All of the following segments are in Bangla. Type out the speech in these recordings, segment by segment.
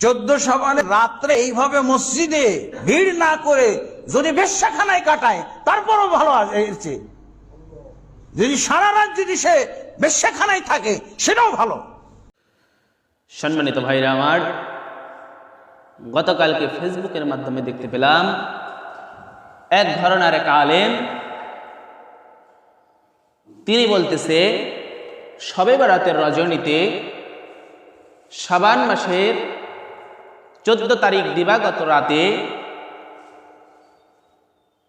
14 শাবানের রাত্রে এইভাবে মসজিদে ভিড় না করে যদি বেশ্যাখানায় কাটায় তারপরও ভালো আছে। যদি সারা রাত যদি সে বেশ্যাখানায় থাকে সেটাও ভালো। সম্মানিত ভাইরা আমার, গতকালকে ফেসবুকের মাধ্যমে দেখতে পেলাম এক ঘরানার এক আলেম, তিনি বলতেছে শবে বরাতের রজনীতে শাবান মাসের 14 তারিখ দিবাগত রাতে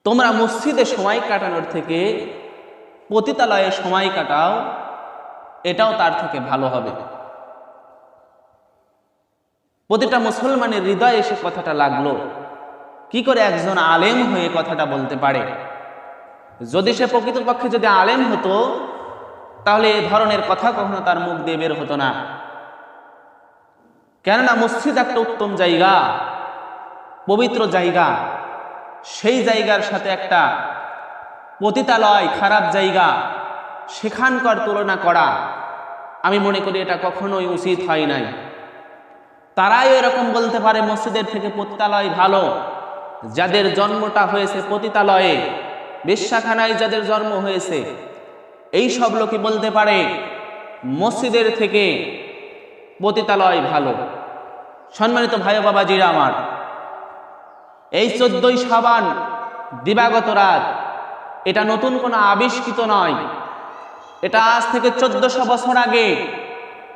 তোমরা মসজিদে সময় কাটানোর থেকে পতিতালয়ে সময় কাটাও, এটাও তার থেকে ভালো হবে। প্রতিটা মুসলমানের হৃদয়ে এসে কথাটা লাগলো, কি করে একজন আলেম হয়ে কথাটা বলতে পারে? যদি সে প্রকৃতপক্ষে যদি আলেম হতো তাহলে এ ধরনের কথা কখনো তার মুখ দিয়ে বের হতো না। কেননা মসজিদ একটা উত্তম জায়গা, পবিত্র জায়গা, সেই জায়গার সাথে একটা পতিতালয় খারাপ জায়গা, সেখানকার তুলনা করা আমি মনে করি এটা কখনোই উচিত হয় নাই। তারাই এরকম বলতে পারে মসজিদের থেকে পতিতালয় ভালো, যাদের জন্মটা হয়েছে পতিতালয়ে, বেশ্যাখানায় যাদের জন্ম হয়েছে, এই সব লোকই বলতে পারে মসজিদের থেকে পতিতালয় ভালো। সম্মানিত ভাই বাবাজিরা আমার, এই 14ই শাবান দিবাগত রাত এটা নতুন কোনো আবিষ্কৃত নয়, এটা আজ থেকে 1400 বছর আগে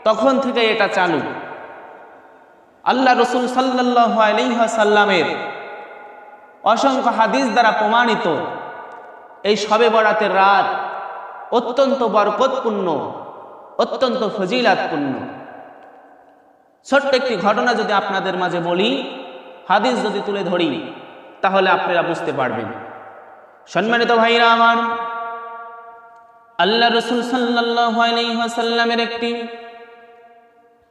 তখন থেকে এটা চালু। আল্লাহ রসুল সাল্লাল্লাহু আলাইহি ওয়াসাল্লামের অসংখ্য হাদিস দ্বারা প্রমাণিত এই শবে বরাতের রাত অত্যন্ত বরকতপূর্ণ, অত্যন্ত ফজিলাতপূর্ণ। ছোট্ট একটি ঘটনা যদি আপনাদের মাঝে বলি, হাদিস যদি তুলে ধরি, তাহলে আপনারা বুঝতে পারবেন। সম্মানিত ভাইরা আমার, আল্লাহ রসুল সাল্লাল্লাহু আলাইহি ওয়াসাল্লামের একটি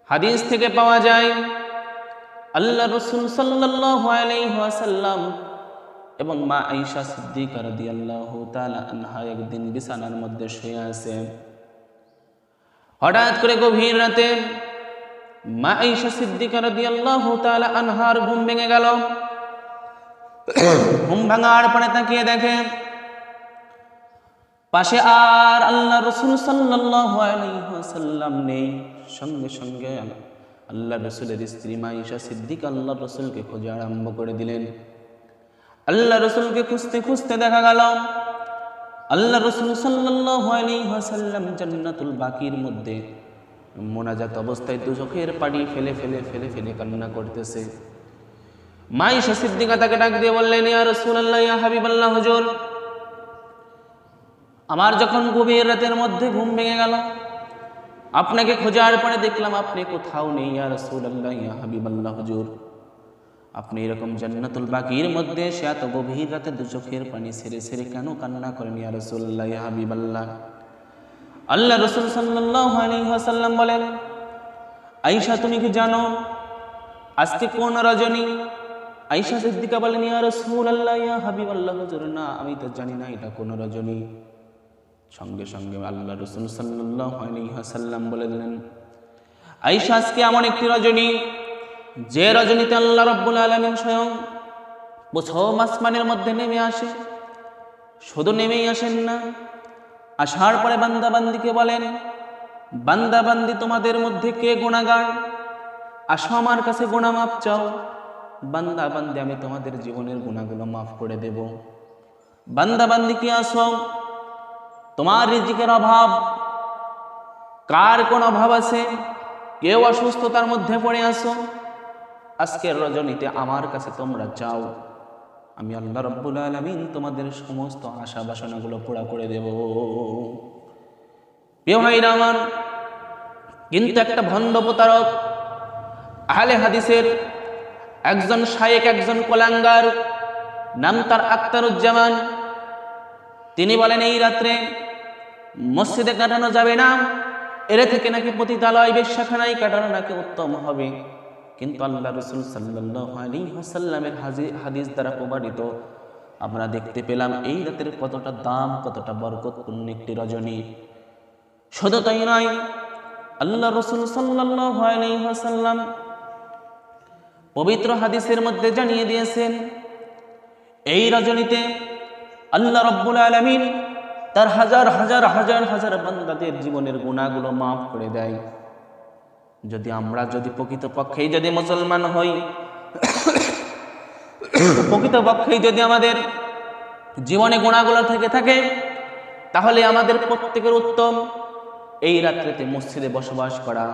হাদিস থেকে পাওয়া যায়, আল্লাহ রসুল সাল্লাল্লাহু আলাইহি ওয়াসাল্লাম এবং মা আয়েশা সিদ্দিকা রাদিয়াল্লাহু তাআলা আনহা একদিন বিছানার মধ্যে শুয়ে আছে। হঠাৎ করে গভীর রাতে মা আয়েশা সিদ্দিকা রাদিয়াল্লাহু তাআলা আনহার ঘুম ভেঙে গেল। ঘুম ভাঙার পরে তাকিয়ে দেখে পাশে আর আল্লাহ রসুল সাল্লাল্লাহু আলাইহি ওয়াসাল্লাম নেই। সঙ্গে সঙ্গে আল্লাহ রসুলের স্ত্রী মা আয়েশা সিদ্দিকা আল্লাহ রসুলকে খোঁজা আরম্ভ করে দিলেন। আল্লাহ রসুলকে খুঁজতে খুঁজতে দেখা গেল আল্লাহ রসুল সাল্লাল্লাহু আলাইহি ওয়াসাল্লাম জান্নাতুল বাকির মধ্যে মোনাজাত অবস্থায় দু চোখের পানি ফেলে ফেলে ফেলে ফেলে কান্না করতেছে। মা আয়েশা সিদ্দিকা তাকে ডাক দিয়ে বললেন, ইয়া রাসূলুল্লাহ, ইয়া হাবিবাল্লাহ, হুজুর, আমার যখন গভীর রাতের মধ্যে ঘুম ভেঙে গেল, আপনাকে খোঁজার পরে দেখলাম আপনি কোথাও নেই। ইয়া রাসূলুল্লাহ, ইয়া হাবিবাল্লাহ, হুজুর, আপনি এরকম জান্নাতুল বাকির মধ্যে সে এত গভীর রাতে দু চোখের পানি ছেড়ে ছেড়ে কেন কান্না করেন? ইয়া রাসূলুল্লাহ, ইয়া হাবিবাল্লাহ। আল্লাহ রসুল সাল্লাল্লাহু আলাইহি ওয়াসাল্লাম বলেন, আয়েশা, তুমি কি জানো আজকে কোন রজনী? আয়েশা সিদ্দিকা বলেন, ইয়া রাসূলুল্লাহ, ইয়া হাবিবাল্লাহ, হুজুর, না, আমি তো জানি না এটা কোন রজনী। সঙ্গে সঙ্গে আল্লাহ রসুল সাল্লাল্লাহু আলাইহি ওয়াসাল্লাম বলে দিলেন, আয়েশা, আজকে এমন একটি রজনী যে রজনীতে আল্লাহ রাব্বুল আলামিন স্বয়ং প্রথম আসমানের মধ্যে নেমে আসে। শুধু নেমেই আসেন না, আসার পরে বান্দা বান্দিকে বলেন, বান্দা বান্দি, তোমাদের মধ্যে কে গুনাহগার? আসো আমার কাছে গুনাহ মাফ চাও। বান্দা বান্দি, আমি তোমাদের জীবনের গুনাহগুলো মাফ করে দেব। বান্দা বান্দি কি আসো, তোমার রিজিকের অভাব, কার কোন অভাব আছে, কেউ অসুস্থতার মধ্যে পড়ে আসো, আজকের রজনীতে আমার কাছে তোমরা চাও, আমি আল্লাহ রাব্বুল আলামিন তোমাদের সমস্ত আশা বাসনাগুলো পুরা করে দেব। প্রিয় ভাইরা আমার, কিন্তু একটা ভণ্ড প্রতারক, আহলে হাদিসের একজন শায়েখ, একজন কোলাঙ্গার, নাম তার আখতারুজ্জামান, তিনি বলেন এই রাত্রে মসজিদে কাটানো যাবে না, এর থেকে নাকি পতিতালয় বেশ্যাখানায় কাটানো নাকি উত্তম হবে। কিন্তু আল্লাহ রসুল সাল্লাল্লাহু আলাইহি ওয়াসাল্লামের হাদিস দ্বারা প্রমাণিত আমরা দেখতে পেলাম এই রাতের কতটা দাম, কতটা বরকতপূর্ণ একটি রজনী। শুধু তাই নয়, আল্লাহ রসুল সাল্লাল্লাহু আলাইহি ওয়াসাল্লাম পবিত্র হাদিসের মধ্যে জানিয়ে দিয়েছেন, এই রজনীতে আল্লাহ রাব্বুল আলামিন তার হাজার হাজার হাজার হাজার বান্দাদের জীবনের গুনাহগুলো মাফ করে দেয়। যদি প্রকৃতপক্ষেই যদি মুসলমান হই, প্রকৃতপক্ষেই যদি আমাদের জীবনে গুনাহগুলো থেকে থাকে, তাহলে আমাদের প্রত্যেকের উত্তম এই রাত্রিতে মসজিদে বসবাস করা,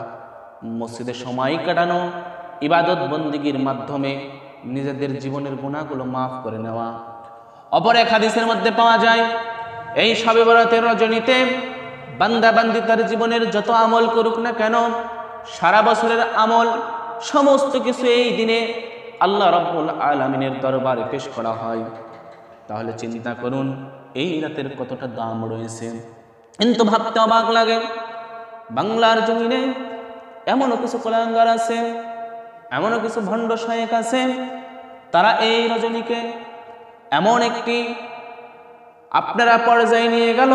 মসজিদে সময় কাটানো, ইবাদত বন্দিগির মাধ্যমে নিজেদের জীবনের গুনাহগুলো মাফ করে নেওয়া। অপর এক হাদিসের মধ্যে পাওয়া যায়, এই শবে বরাতের রজনীতে বান্দা বান্দি তার জীবনের যত আমল করুক না কেন, সারা বছরের আমল সমস্ত কিছু এই দিনে আল্লাহ রাব্বুল আলামিনের দরবারে পেশ করা হয়। তাহলে চিন্তা করুন এই রাতের কতটা দাম রয়েছে। কিন্তু ভাবতে অবাক লাগে, বাংলার জমিনে এমনও কিছু কুলাঙ্গার আছে, এমনও কিছু ভণ্ড শায়েখ আছে, তারা এই রজনীকে এমন একটি আপনারা পর্যায়ে নিয়ে গেল,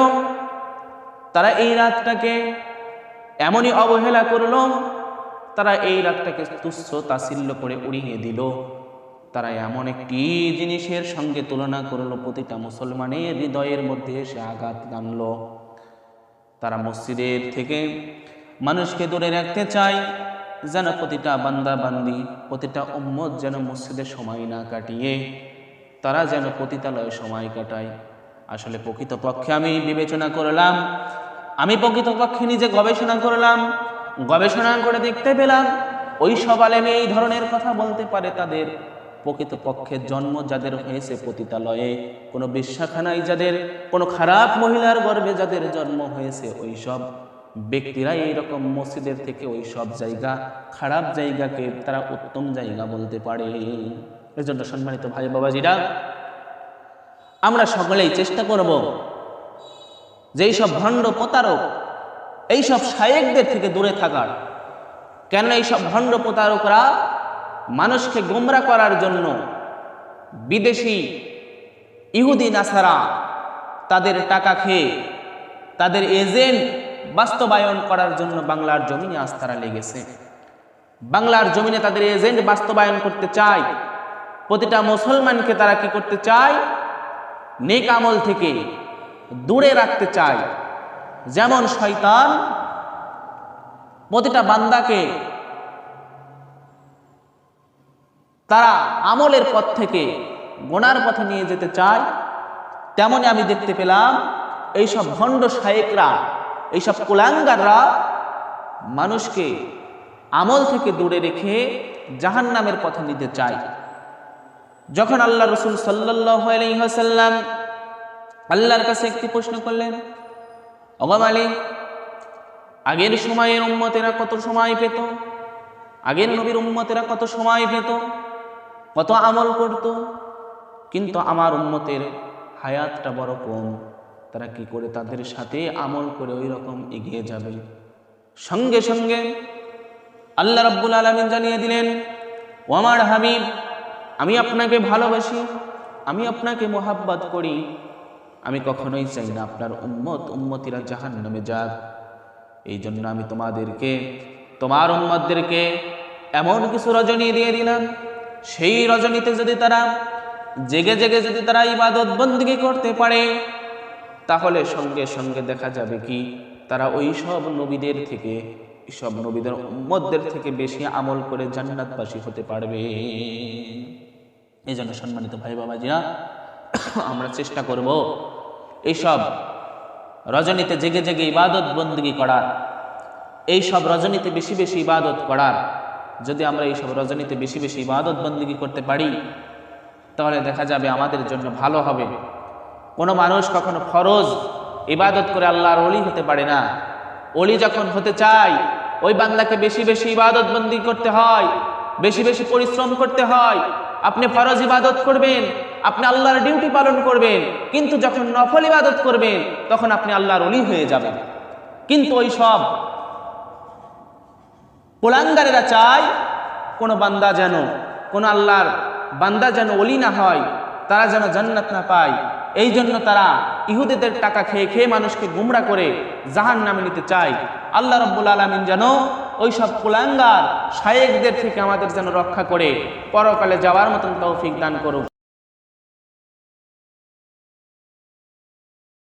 তারা এই রাতটাকে এমনই অবহেলা করল, তারা এই রাতটাকে তুচ্ছ তাচ্ছিল্য করে উড়িয়ে দিল। তারা এমন একটি জিনিসের সঙ্গে তুলনা করলো, প্রতিটা মুসলমানের হৃদয়ের মধ্যে এসে আঘাত গানল। তারা মসজিদের থেকে মানুষকে দূরে রাখতে চায়, যেন প্রতিটা বান্দা বান্দি, প্রতিটা উম্মত যেন মসজিদে সময় না কাটিয়ে তারা যেন পতিতালয়ে সময় কাটায়। আসলে প্রকৃতপক্ষে আমি বিবেচনা করলাম, আমি প্রকৃতপক্ষে নিজে গবেষণা করলাম, গবেষণা করে দেখতে পেলাম ওই সব আলেমে এই ধরনের কথা বলতে পারে, তাদের প্রকৃতপক্ষে জন্ম যাদের হয়েছে পতিতালয়ে, কোনো বেশ্যাখানায় যাদের, কোনো খারাপ মহিলার গর্ভে যাদের জন্ম হয়েছে, ওই সব ব্যক্তিরা এইরকম মসজিদের থেকে ওই সব জায়গা, খারাপ জায়গাকে তারা উত্তম জায়গা বলতে পারে। এজন্য সম্মানিত ভাই বাবাজিরা, আমরা সকলেই চেষ্টা করব যেই সব ভণ্ড প্রতারক, এই সব শায়েখদের থেকে দূরে থাকার। কেন এই সব ভণ্ড প্রতারকরা মানুষকে গোমরা করার জন্য বিদেশি ইহুদি নাসারা তাদের টাকা খেয়ে তাদের এজেন্ট বাস্তবায়ন করার জন্য বাংলার জমিনে আজ তারা লেগেছে। বাংলার জমিনে তাদের এজেন্ট বাস্তবায়ন করতে চায়। প্রতিটা মুসলমানকে তারা কি করতে চায়? নেক আমল থেকে দূরে রাখতে চায়। যেমন শয়তান প্রতিটা বান্দাকে তারা আমলের পথ থেকে গোনার পথে নিয়ে যেতে চায়, তেমনি আমি দেখতে পেলাম এইসব ভণ্ড শায়েকরা, এইসব কুলাঙ্গাররা মানুষকে আমল থেকে দূরে রেখে জাহান্নামের পথে নিতে চায়। যখন আল্লাহ রাসূল সাল্লাল্লাহু আলাইহি ওয়াসাল্লাম আল্লাহর কাছে একটি প্রশ্ন করলেন, ওগো মালিক, আগের সময়ের উম্মতেরা কত সময় পেত, আগের নবীর উম্মতেরা কত সময় পেত, কত আমল করত, কিন্তু আমার উম্মতের হায়াতটা বড় কম, তারা কি করে তাদের সাথে আমল করে ওই রকম এগিয়ে যাবে? সঙ্গে সঙ্গে আল্লাহ রাব্বুল আলামিন জানিয়ে দিলেন, ও আমার হাবিব, আমি আপনাকে ভালোবাসি, আমি আপনাকে মোহাব্বত করি, আমি কখনোই চাই না আপনার উম্মতিরা জাহান্নামে যাক। এই জন্য আমি তোমাদেরকে, তোমার উম্মতদেরকে এমন কিছু রজনী দিয়ে দিলাম, সেই রজনীতে যদি তারা জেগে জেগে যদি তারা ইবাদত বন্দেগী করতে পারে, তাহলে সঙ্গে সঙ্গে দেখা যাবে কি তারা ওই সব নবীদের থেকে, সব নবীদের উম্মতদের থেকে বেশি আমল করে জান্নাতবাসী হতে পারবে। এই জন্য সম্মানিত ভাই বাবাজিরা, আমরা চেষ্টা করব এইসব রজনীতে জেগে জেগে ইবাদত বন্দেগী করার, এইসব রজনীতে বেশি বেশি ইবাদত করার। যদি আমরা এইসব রজনীতে বেশি বেশি ইবাদত বন্দেগী করতে পারি, তাহলে দেখা যাবে আমাদের জন্য ভালো হবে। কোনো মানুষ কখনো ফরজ ইবাদত করে আল্লাহর ওলি হতে পারে না। ওলি যখন হতে চায়, ওই বান্দাকে বেশি বেশি ইবাদত বন্দেগী করতে হয়, বেশি বেশি পরিশ্রম করতে হয়। আপনি ফরজ ইবাদত করবেন, আপনি আল্লাহর ডিউটি পালন করবেন, কিন্তু যখন নফল ইবাদত করবেন তখন আপনি আল্লাহর ওলি হয়ে যাবেন। কিন্তু ওই সব কুলাঙ্গারেরা চায় কোনো বান্দা যেন, কোনো আল্লাহর বান্দা যেন ওলি না হয়, তারা যেন জান্নাত না পায়। এই জন্য তারা ইহুদিদের টাকা খেয়ে খেয়ে মানুষকে গুমরা করে জাহান্নামে নিতে চায়। আল্লাহ রাব্বুল আলামিন যেন ওই সব কুলাঙ্গার শায়েখদের থেকে আমাদের যেন রক্ষা করে পরকালে যাওয়ার মতন তৌফিক দান করুক।